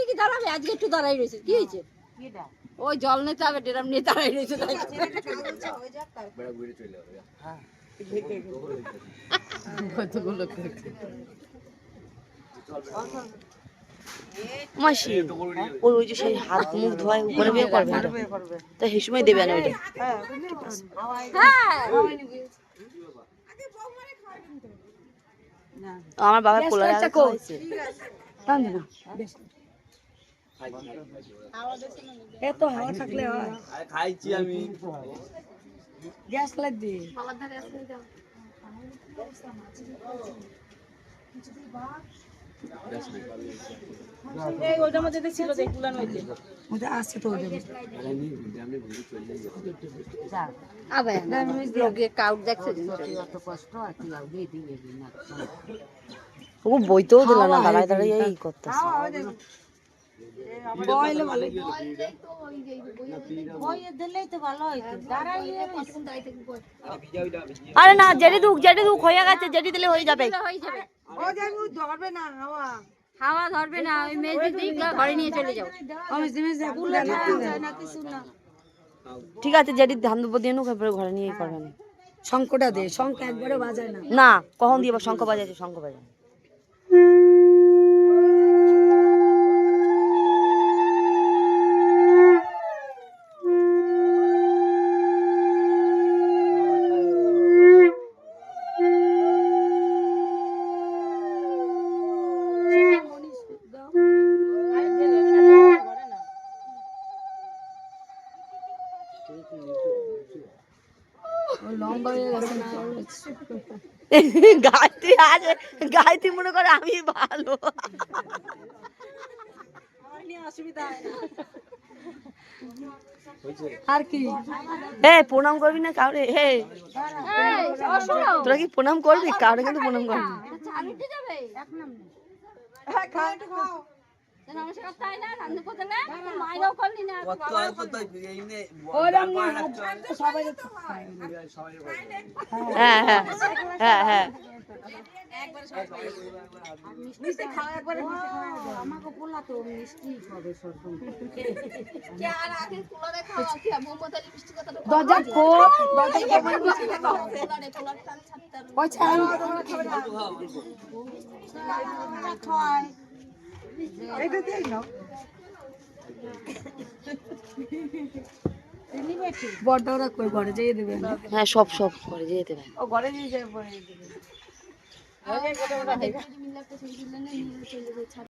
কি দাঁড়াবে আজকে একটু দাঁড়াই রয়েছে কি হয়েছে ওই জল নিতে হবে ড্রাম নিয়ে দাঁড়াই রয়েছে মাসি ওই যে সেই হাত মুখ ধোয় উপরে বিয়ে করবে তো সেই সময় দেবে না ওইটা আমার বাবা পোলার খাওয়াইছে এত হাওয়া থাকলে হয় খাইছি আমি গ্যাস লাগ দি এই ওটার মধ্যে ছিল দেখলা নইতে ওটা আছে তো ওটা আবে আমি ব্লগে কাউট দেখছে এত কষ্ট আর কি আউ দিয়ে দিয়ে না ও বইতেও দিল না দাঁড়ায় দাঁড়ায় এই করতেছে বইলে ভালো বইয়ে দিলেই তো ভালো হইতো দাঁড়াই আরে না যেটি দুঃখ হয়ে গেছে যেটি দিলে হয়ে যাবে হয়ে যাবে ও যাই ধরবে না হাওয়া হাওয়া ধরবে না ওই মেজে দিক ঘরে নিয়ে চলে যাও আমি জিনিস কুলে যায় না কিছু না ঠিক আছে যেটি ধান দুপুর দিয়ে নুক এরপরে ঘরে নিয়েই করবে না শঙ্কটা দে শঙ্খ একবারে বাজায় না না কখন দিয়ে শঙ্খ বাজাইছে শঙ্খ বাজায় লম্বা হয়ে গেছে না গায়ত্রী আছে গায়ত্রী মনে করে আমি ভালো অসুবিধা আর কি হে প্রণাম করবি না কাউরে হে তোরা কি প্রণাম করবি কাউরে কিন্তু প্রণাম করবি নমস্কার তাই না রান্না করতে না মাইরাও করলি না সবাই হ্যাঁ হ্যাঁ হ্যাঁ হ্যাঁ মিষ্টি খাওয়া একবারে আমাকে বললা তো মিষ্টি হবে সরকম কে আর আগে কুলারে খাওয়া কি মোমবাতি মিষ্টি কথা দরজা কো দরজা কো মিষ্টি খাওয়া কুলারে কুলার টান ছাড়তে ওই ছাই খাওয়াই এটা দেই না বড়টা কই ঘরে যেয়ে দেবে হ্যাঁ সব করে যেতে দেবে ও ঘরে নিয়ে যাবে পরে দেবে